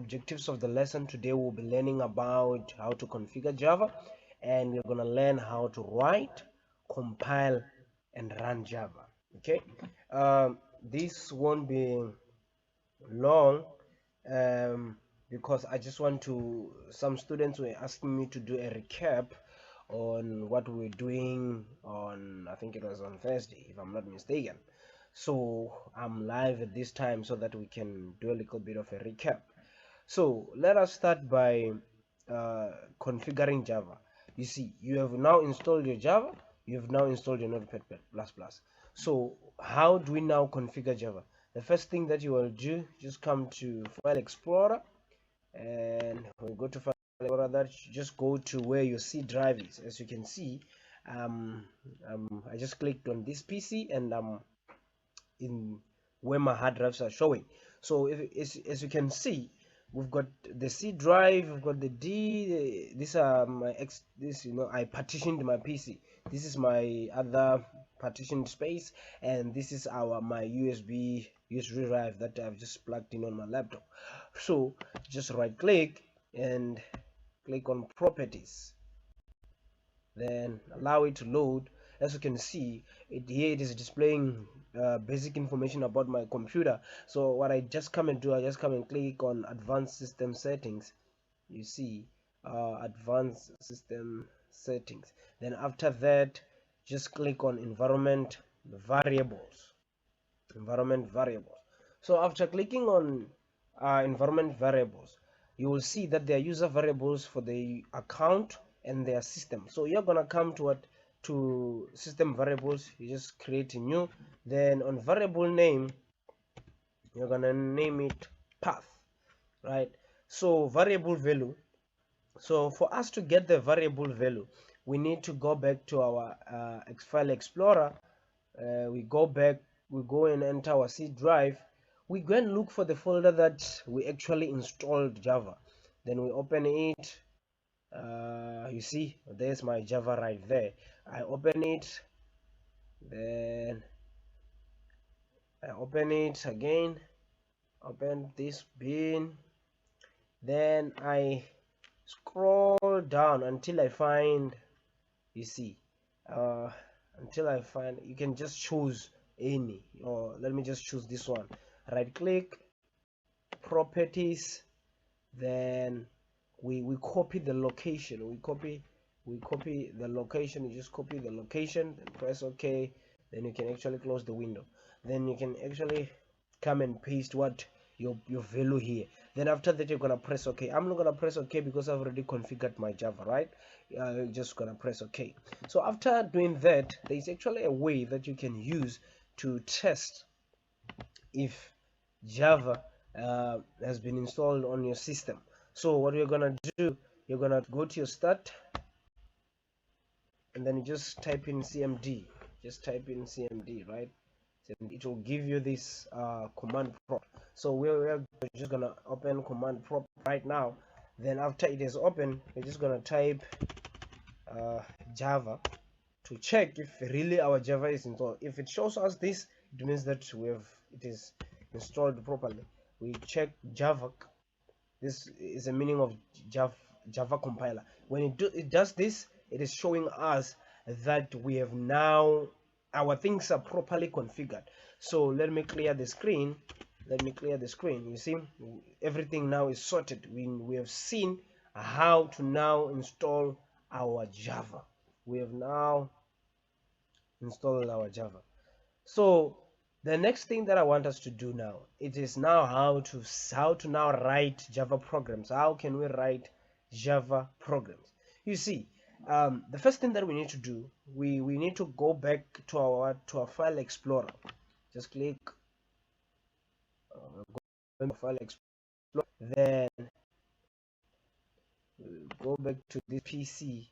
objectives of the lesson. Today we'll be learning about how to configure Java, and we're going to learn how to write, compile, and run Java. Okay, this won't be long, um, because I just want to. Some students were asking me to do a recap on what we were doing on, I think it was on Thursday, if I'm not mistaken. So I'm live at this time so that we can do a little bit of a recap. So let us start by configuring Java. You see, you have now installed your Java, you have now installed your Notepad++. So how do we now configure Java? The first thing that you will do, just come to File Explorer, and we go to File Explorer. That just go to where your C drive is. As you can see, I just clicked on this PC, and in where my hard drives are showing. So as you can see, we've got the C drive, we've got the D. These are my I partitioned my PC. This is my other partitioned space, and this is my USB drive that I've just plugged in on my laptop. So just right click and click on properties, then allow it to load. As you can see, here it is displaying basic information about my computer. So what I just come and do, I just come and click on advanced system settings. You see, advanced system settings. Then after that, just click on environment variables. So after clicking on environment variables, you will see that there are user variables for the account and their system. So you're gonna come to system variables. You just create a new, then on variable name you're gonna name it path, right? So variable value. So for us to get the variable value, we need to go back to our file explorer. We go and enter our C drive. We go and look for the folder that we actually installed Java. Then we open it. You see, there's my Java right there. I open it, then I open it again, open this bin, then I scroll down until I find, you see, until I find, you can just choose any, or let me just choose this one. Right click, properties, then we copy the location. We copy the location. You just copy the location and press OK. Then you can actually close the window. Then you can actually come and paste what your value here. Then after that, you're gonna press OK. I'm not gonna press OK because I've already configured my Java, right? You're just gonna press OK. So after doing that, there's actually a way that you can use to test if Java has been installed on your system. So what you're gonna do, you're gonna go to your start, and then you just type in CMD. Just type in CMD, right? And it will give you this command prompt. So we're just gonna open command prompt right now. Then after it is open, we're just gonna type Java to check if really our Java is installed. If it shows us this, it means that it is installed properly. We check Java. This is the meaning of Java compiler. When it does this, it is showing us that we have now, our things are properly configured. So let me clear the screen. You see, everything now is sorted. We have seen how to now install our Java. We have now installed our Java. So the next thing that I want us to do now, it is now how to now write Java programs. How can we write Java programs? You see, the first thing that we need to do, we need to go back to our file explorer. Just click go to file explorer, then go back to this PC.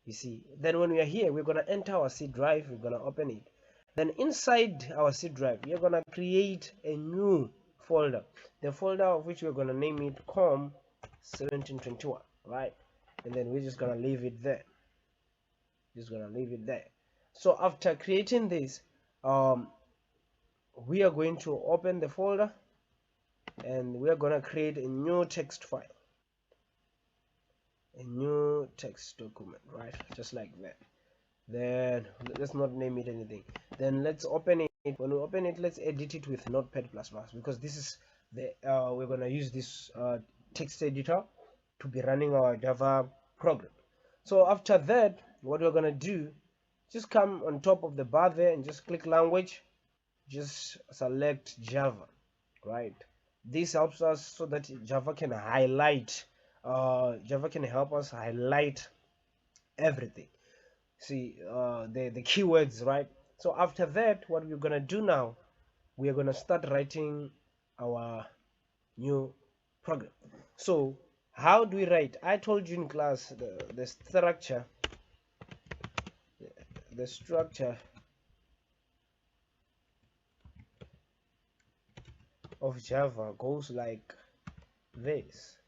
You see, then when we are here, we're gonna enter our C drive. We're gonna open it. Then inside our C drive, you're gonna create a new folder. The folder of which we're gonna name it COM1721, right? And then we're just gonna leave it there. So after creating this, we are going to open the folder. and we are gonna create a new text file, a new text document, right? Just like that. Then let's not name it anything. Then let's open it. When we open it, let's edit it with Notepad++, because this is the we're gonna use this text editor to be running our Java program. So after that, what we're gonna do, just come on top of the bar there and just click language, just select Java, right? This helps us so that Java can highlight Java can help us highlight everything. See the keywords, right? So after that, what we're gonna do now, we are gonna start writing our new program. So how do we write? I told you in class the structure of Java goes like this.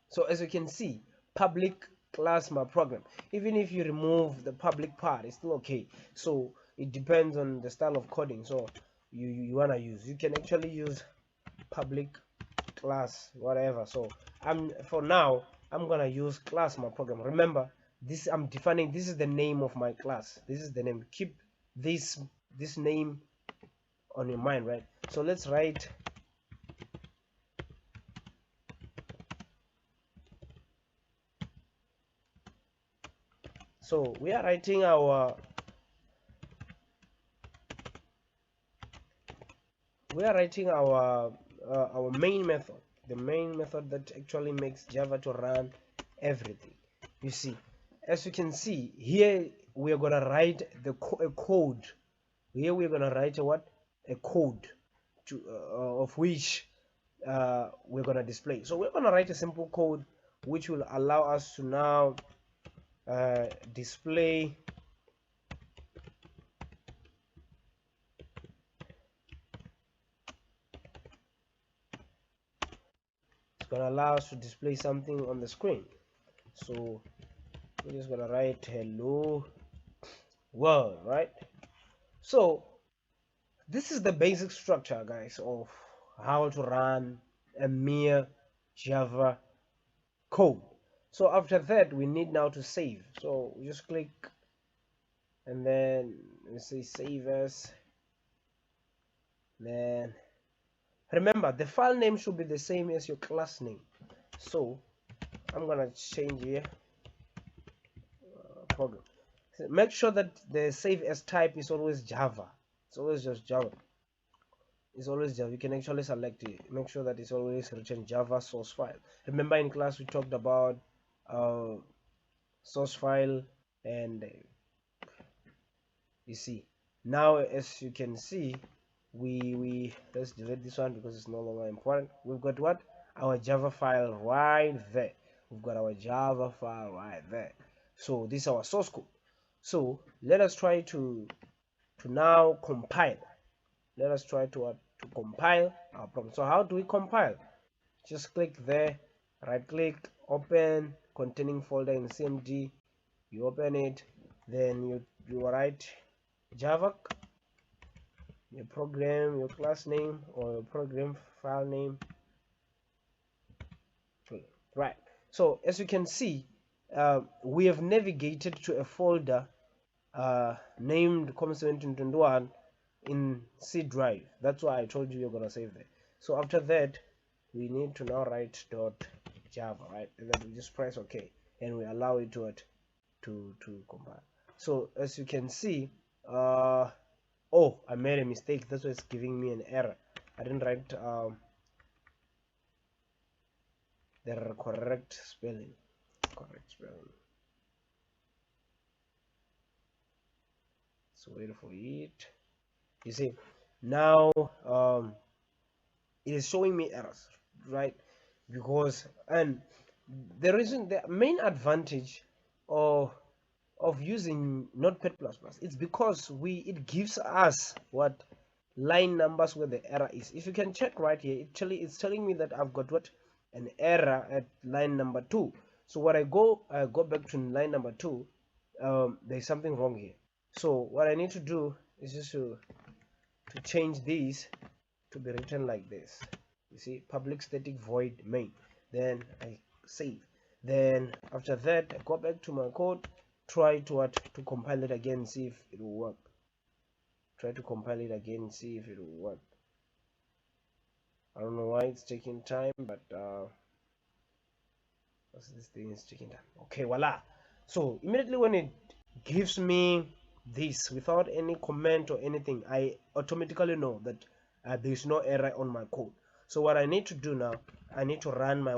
So as you can see, public class my program. Even if you remove the public part, it's still okay. So it depends on the style of coding. So you wanna use. You can actually use public class whatever. So for now I'm gonna use class my program. Remember, this I'm defining. This is the name of my class. This is the name. Keep this name on your mind, right? So let's write so we are writing our main method, the main method that actually makes Java to run everything. You see, as you can see here, we are gonna write a code. Here we're gonna write a code to of which we're gonna display. So we're gonna write a simple code which will allow us to now display gonna allow us to display something on the screen. So we're just gonna write hello world, right? So this is the basic structure, guys, of how to run a mere Java code. So after that, we need now to save. So we just click and then we say save as. Then remember, the file name should be the same as your class name. So I'm gonna change here program. So make sure that the save as type is always Java. It's always just Java. It's always Java. You can actually select it. Make sure that it's always written Java source file. Remember in class we talked about source file, and you see now, as you can see, we let's delete this one because it's no longer important. We've got what? Our Java file right there. We've got our Java file right there. So this is our source code. So let us try to now compile. Let us try to compile our program. So how do we compile? Just click there, right click, open containing folder in CMD. You open it, then you write Java, your program, your class name, or your program file name. Right. So as you can see, we have navigated to a folder named COM1721 in C drive. That's why I told you you're gonna save there. So after that, we need to now write .java, right? And then we just press OK, and we allow it to compile. So as you can see, oh, I made a mistake. That's why it's giving me an error. I didn't write the correct spelling. So wait for it. You see, now it is showing me errors, right? Because, and the main advantage of using Notepad++, it's because it gives us what line numbers where the error is. If you can check right here, it's telling me that I've got what, an error at line number 2. So what I go back to line number 2, there's something wrong here. So what I need to do is just to to change this to be written like this. You see, public static void main. Then I save. Then after that, I go back to my code, try to compile it again, see if it will work. Try to compile it again, see if it will work. I don't know why it's taking time, but this thing is taking time. Okay, voila. So immediately when it gives me this without any comment or anything, I automatically know that there's no error on my code. So what I need to do now, I need to run my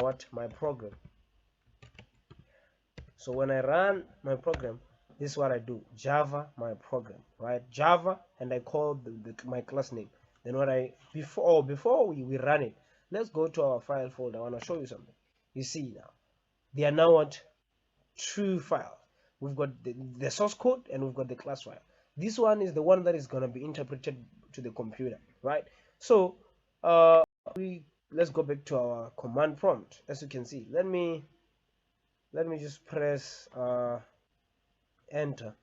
program. So when I run my program, this is what I do: Java my program, right? Java, and I call my class name. Then what I before we run it, let's go to our file folder. I want to show you something. You see now, they are now what? Two files. We've got the source code and we've got the class file. This one is the one that is going to be interpreted to the computer, right? So let's go back to our command prompt. As you can see, let me just press enter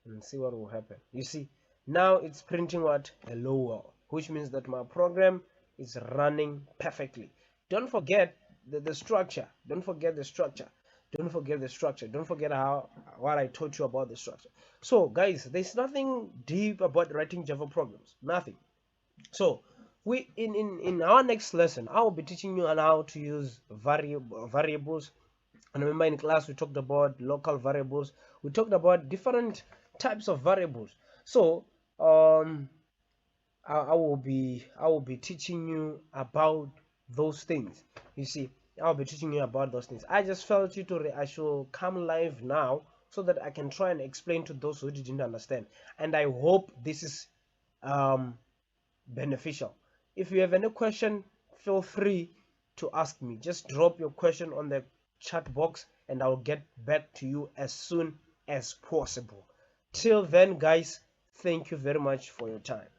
and see what will happen. You see, now it's printing what? Hello world, which means that my program is running perfectly. Don't forget the structure. Don't forget the structure. Don't forget the structure. Don't forget what I taught you about the structure. So guys, there's nothing deep about writing Java programs. Nothing. So we in our next lesson, I will be teaching you on how to use variables. And remember, in class we talked about local variables. We talked about different types of variables. So I will be teaching you about those things. You see, I'll be teaching you about those things. I just felt I should come live now so that I can try and explain to those who didn't understand. And I hope this is beneficial. If you have any question, feel free to ask me. Just drop your question on the chat box and I'll get back to you as soon as possible. Till then, guys, thank you very much for your time.